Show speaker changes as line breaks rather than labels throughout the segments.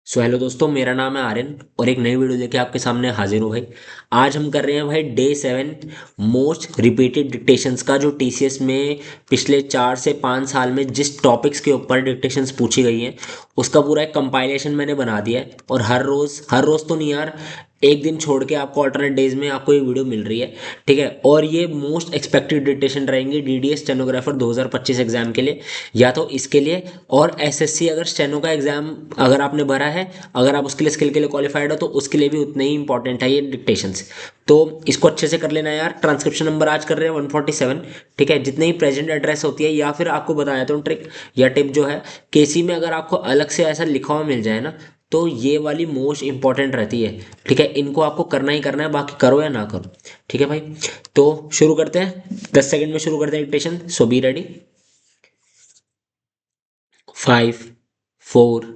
Hello दोस्तों, मेरा नाम है आर्यन और एक नई वीडियो लेके आपके सामने हाजिर हूँ भाई। आज हम कर रहे हैं भाई डे 7 मोस्ट रिपीटेड डिक्टेशंस का, जो टीसीएस में पिछले 4 से 5 साल में जिस टॉपिक्स के ऊपर डिक्टेशंस पूछी गई हैं उसका पूरा एक कंपाइलेशन मैंने बना दिया है। और हर रोज़ तो नहीं यार, एक दिन छोड़ के आपको अल्टरनेट डेज में आपको ये वीडियो मिल रही है। ठीक है, और ये मोस्ट एक्सपेक्टेड डिक्टेशन रहेंगे डीडीए स्टेनोग्राफर 2025 एग्जाम के लिए, या तो इसके लिए और एसएससी अगर स्टेनो का एग्जाम अगर आपने भरा है, अगर आप उसके लिए स्किल के लिए क्वालिफाइड हो तो उसके लिए भी उतने ही इंपॉर्टेंट है ये डिक्टेशंस। तो इसको अच्छे से कर लेना यार। ट्रांसक्रिप्शन नंबर आज कर रहे हैं 147। ठीक है, जितने ही प्रेजेंट एड्रेस होती है, या फिर आपको बताया तो ट्रिक या टिप जो है, केसी में अगर आपको अलग से ऐसा लिखा हुआ मिल जाए ना, तो ये वाली मोस्ट इंपॉर्टेंट रहती है। ठीक है, इनको आपको करना ही करना है, बाकी करो या ना करो। ठीक है भाई, तो शुरू करते हैं। 10 सेकंड में शुरू करते हैं dictation, so be ready. 5, 4,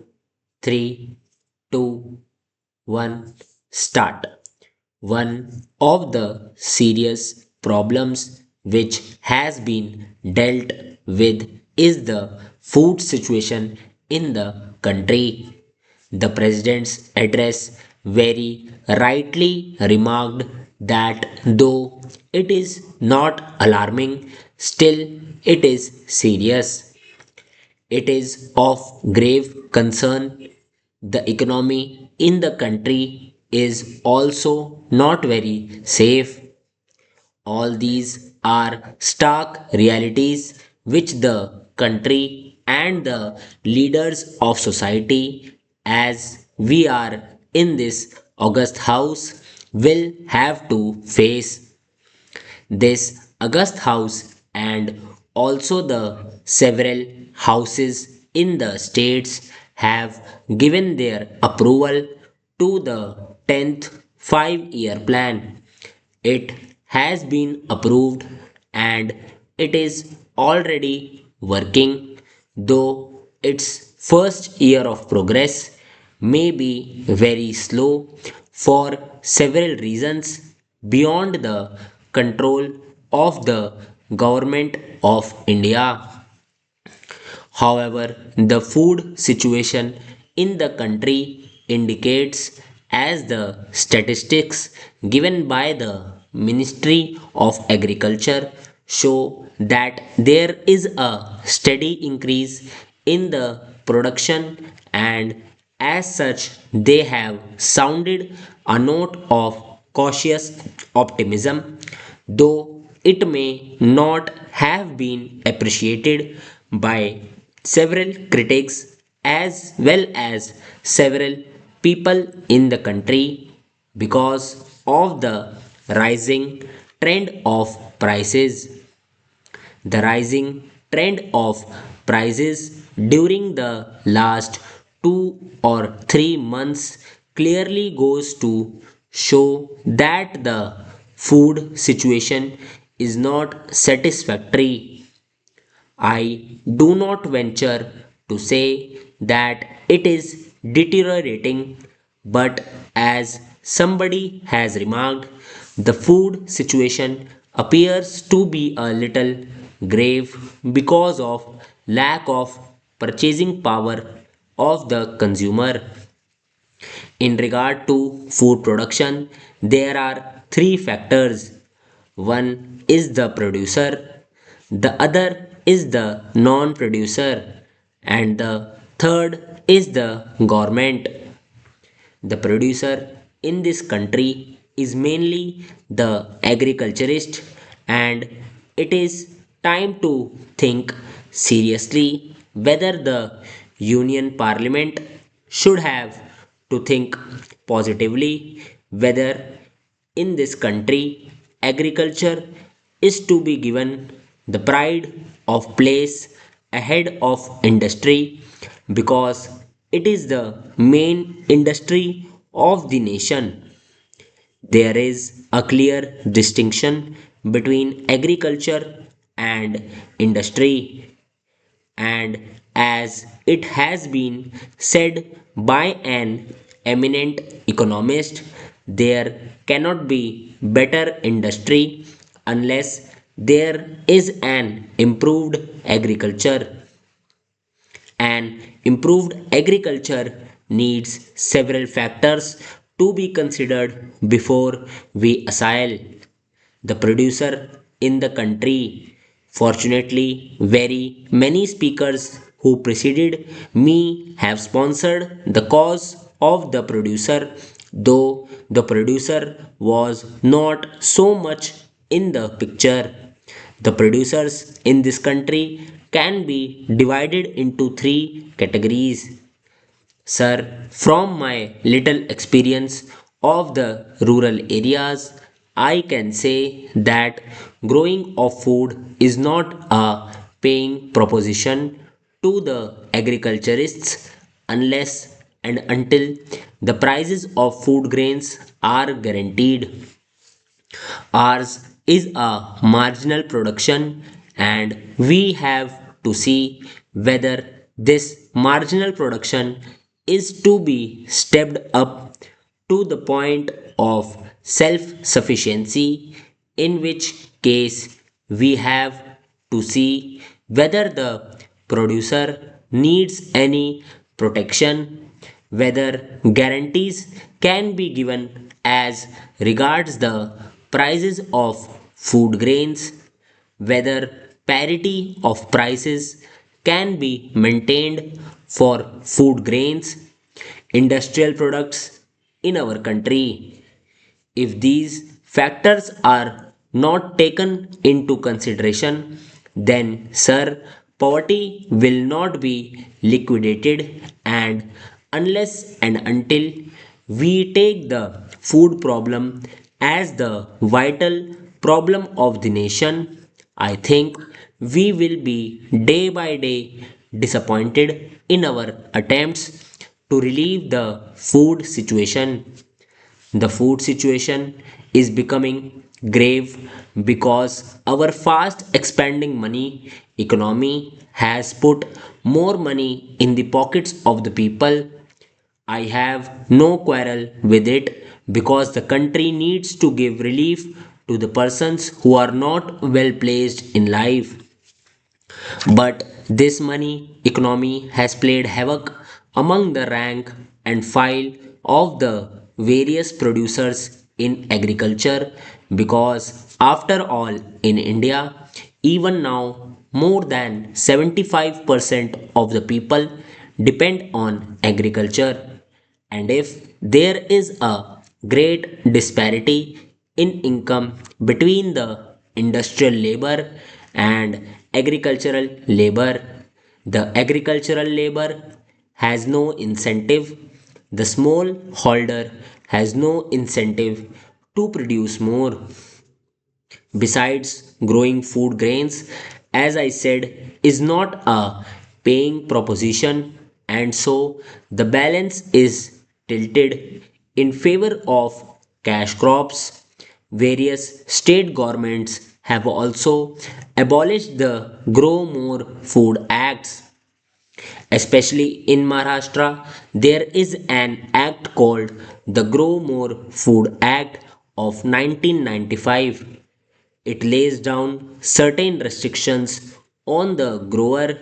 3, 2, 1, start. One of the serious problems which has been dealt with is the food situation in the country. The president's address very rightly remarked that though it is not alarming, still it is serious. It is of grave concern. The economy in the country is also not very safe. All these are stark realities which the country and the leaders of society, as we are in this august house, will have to face. This August House and also the several houses in the states have given their approval to the 10th 5-year plan. It has been approved and it is already working, though its first year of progress may be very slow for several reasons beyond the control of the government of India. However, the food situation in the country indicates, as the statistics given by the Ministry of Agriculture show, that there is a steady increase in the production, and as such they have sounded a note of cautious optimism, though it may not have been appreciated by several critics as well as several people in the country because of the rising trend of prices. The rising trend of prices during the last 2 or 3 months clearly goes to show that the food situation is not satisfactory. I do not venture to say that it is deteriorating, but as somebody has remarked, the food situation appears to be a little grave because of lack of purchasing power of the consumer. In regard to food production, there are three factors. One is the producer, the other is the non producer, and the third is the government. The producer in this country is mainly the agriculturist, and it is time to think seriously whether the Union Parliament should have to think positively whether in this country agriculture is to be given the pride of place ahead of industry, because it is the main industry of the nation. There is a clear distinction between agriculture and industry, and as it has been said by an eminent economist, there cannot be better industry unless there is an improved agriculture. An improved agriculture needs several factors to be considered before we assail the producer in the country. Fortunately, very many speakers who preceded me have sponsored the cause of the producer, though the producer was not so much in the picture. The producers in this country can be divided into three categories. Sir, from my little experience of the rural areas, I can say that growing of food is not a paying proposition to the agriculturists unless and until the prices of food grains are guaranteed. Ours is a marginal production, and we have to see whether this marginal production is to be stepped up to the point of self sufficiency, in which case we have to see whether the producer needs any protection, whether guarantees can be given as regards the prices of food grains, whether parity of prices can be maintained for food grains, industrial products in our country. If these factors are not taken into consideration, then, sir, poverty will not be liquidated, and unless and until we take the food problem as the vital problem of the nation, I think we will be day by day disappointed in our attempts to relieve the food situation. The food situation is becoming grave because our fast expanding money economy has put more money in the pockets of the people. I have no quarrel with it because the country needs to give relief to the persons who are not well placed in life. But this money economy has played havoc among the rank and file of the various producers in agriculture because, after all, in India, even now, more than 75% of the people depend on agriculture. And if there is a great disparity in income between the industrial labor and agricultural labor, the agricultural labor has no incentive, the small holder has no incentive to produce more. Besides, growing food grains, as I said, is not a paying proposition, and so the balance is tilted in favor of cash crops. Various state governments have also abolished the Grow More Food Acts. Especially in Maharashtra, there is an act called the Grow More Food Act of 1995. It lays down certain restrictions on the grower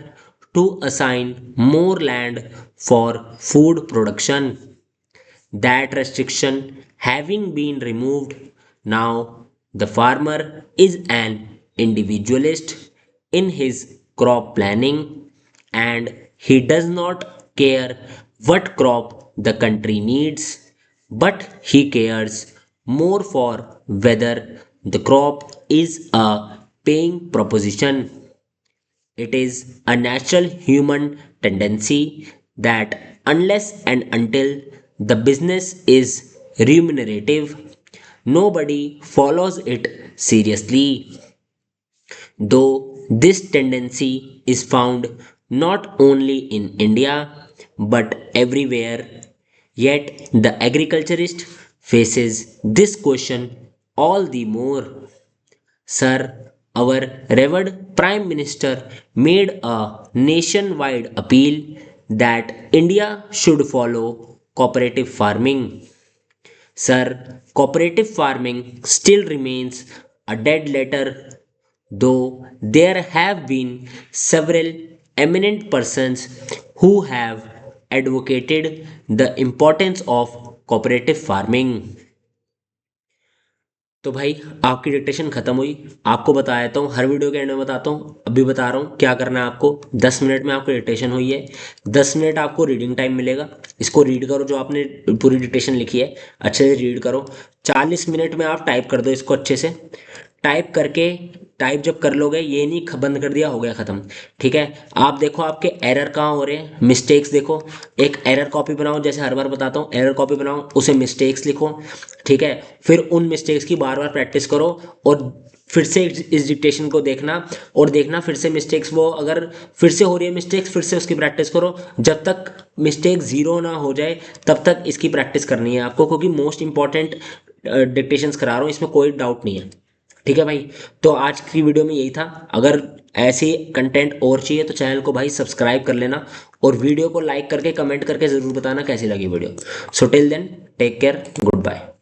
to assign more land for food production. That restriction having been removed, now the farmer is an individualist in his crop planning, and he does not care what crop the country needs, but he cares more for whether the crop is a paying proposition. It is a natural human tendency that unless and until the business is remunerative, nobody follows it seriously. Though this tendency is found not only in India but everywhere, yet the agriculturist faces this question all the more. Sir, our revered Prime Minister made a nationwide appeal that India should follow cooperative farming. Sir, cooperative farming still remains a dead letter, though there have been several eminent persons who have advocated the importance of cooperative farming। तो भाई आपकी dictation खत्म हुई। आपको बता देता हूँ, हर video के एंड में बताता हूँ, अभी बता रहा हूँ क्या करना है आपको। 10 मिनट में आपकी डिक्टेशन हुई है, 10 मिनट आपको रीडिंग टाइम मिलेगा। इसको रीड करो, जो आपने पूरी डिक्टेशन लिखी है अच्छे से रीड करो। 40 मिनट में आप टाइप कर दो इसको अच्छे से। टाइप करके, टाइप जब कर लोगे, ये नहीं बंद कर दिया हो गया खत्म। ठीक है, आप देखो आपके एरर कहाँ हो रहे हैं, मिस्टेक्स देखो। एक एरर कॉपी बनाओ, जैसे हर बार बताता हूँ, एरर कॉपी बनाओ, उसे मिस्टेक्स लिखो। ठीक है, फिर उन मिस्टेक्स की बार बार प्रैक्टिस करो, और फिर से इस डिक्टेशन को देखना, और देखना फिर से मिस्टेक्स, वो अगर फिर से हो रही है मिस्टेक्स, फिर से उसकी प्रैक्टिस करो। जब तक मिस्टेक जीरो ना हो जाए तब तक इसकी प्रैक्टिस करनी है आपको, क्योंकि मोस्ट इंपॉर्टेंट डिक्टेशंस करा रहा हूँ, इसमें कोई डाउट नहीं है। ठीक है भाई, तो आज की वीडियो में यही था। अगर ऐसे कंटेंट और चाहिए तो चैनल को भाई सब्सक्राइब कर लेना, और वीडियो को लाइक करके कमेंट करके ज़रूर बताना कैसी लगी video. So till then, take care, good bye.